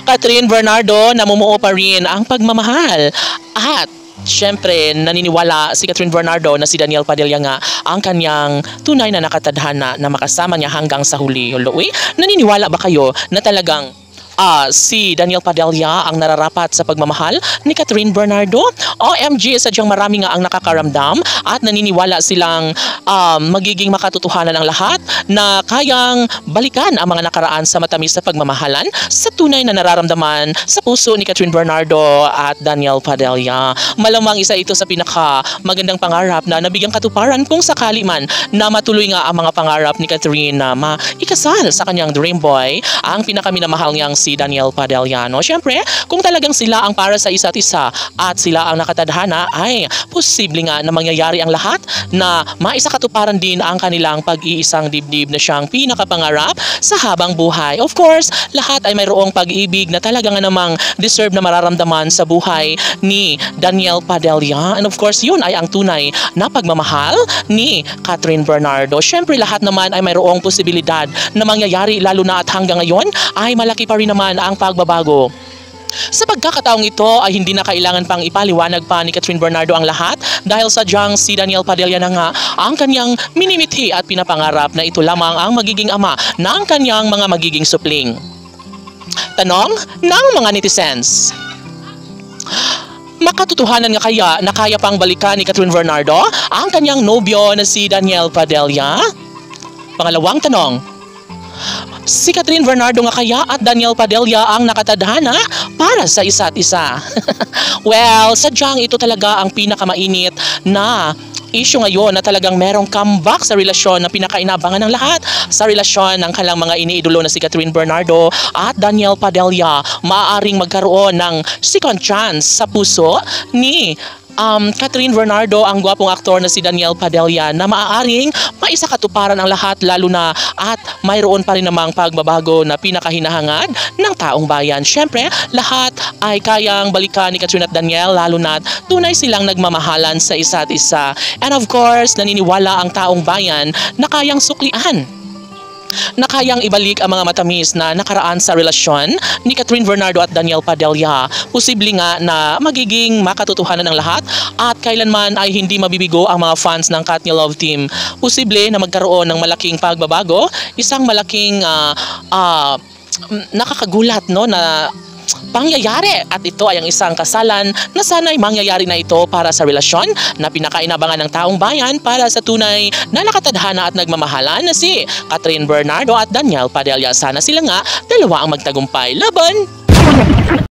Catherine Bernardo, namumuo pa rin ang pagmamahal at siyempre, naniniwala si Catherine Bernardo na si Daniel Padilla nga ang kanyang tunay na nakatadhana na makasama niya hanggang sa huli. Uy, naniniwala ba kayo na talagang si Daniel Padilla ang nararapat sa pagmamahal ni Catherine Bernardo? OMG, sadyang marami nga ang nakakaramdam at naniniwala silang magiging makatotohanan ang lahat na kayang balikan ang mga nakaraan sa matamis na pagmamahalan sa tunay na nararamdaman sa puso ni Catherine Bernardo at Daniel Padilla. Malamang isa ito sa pinaka magandang pangarap na nabigyang katuparan kung sakali man na matuloy nga ang mga pangarap ni Catherine na maikasal sa kanyang dream boy, ang pinakaminamahal niyang si Daniel Padilla. No? Siyempre, kung talagang sila ang para sa isa't isa at sila ang nakatadhana, ay posible nga na mangyayari ang lahat na maisakatuparan din ang kanilang pag-iisang dibdib na siyang pinakapangarap sa habang buhay. Of course, lahat ay mayroong pag-ibig na talaga nga namang deserve na mararamdaman sa buhay ni Daniel Padilla. And of course, yun ay ang tunay na pagmamahal ni Catherine Bernardo. Siyempre, lahat naman ay mayroong posibilidad na mangyayari, lalo na at hanggang ngayon ay malaki pa rin naman ang pagbabago. Sa pagkakataong ito ay hindi na kailangan pang ipaliwanag pa ni Catherine Bernardo ang lahat dahil sadyang si Daniel Padilla na nga ang kanyang minimithi at pinapangarap na ito lamang ang magiging ama ng kanyang mga magiging supling. Tanong ng mga netizens: makatotohanan nga kaya na kaya pang balikan ni Catherine Bernardo ang kanyang nobyo na si Daniel Padilla? Pangalawang tanong: si Catherine Bernardo nga kaya at Daniel Padilla ang nakatadhana para sa isa't isa? Well, sadyang ito talaga ang pinakamainit na issue ngayon na talagang merong comeback sa relasyon na pinakainabangan ng lahat, sa relasyon ng kanilang mga iniidolo na si Catherine Bernardo at Daniel Padilla. Maaaring magkaroon ng second chance sa puso ni Catherine Bernardo, ang gwapong aktor na si Daniel Padilla, na maaaring maisakatuparan ang lahat, lalo na at mayroon pa rin namang pagbabago na pinakahinahangad ng taong bayan. Siyempre, lahat ay kayang balikan ni Catherine at Daniel, lalo na tunay silang nagmamahalan sa isa't isa. And of course, naniniwala ang taong bayan na kayang suklian, na kayang ibalik ang mga matamis na nakaraan sa relasyon ni Catherine Bernardo at Daniel Padilla. Posible nga na magiging makatotohanan ng lahat at kailanman ay hindi mabibigo ang mga fans ng Katnia Love Team. Posible na magkaroon ng malaking pagbabago, isang malaking nakakagulat, no, na pangyayari, at ito ay ang isang kasalan na sana'y mangyayari na ito para sa relasyon na pinakainabangan ng taong bayan para sa tunay na nakatadhana at nagmamahalan na si Catherine Bernardo at Daniel Padilla. Sana sila nga dalawa ang magtagumpay laban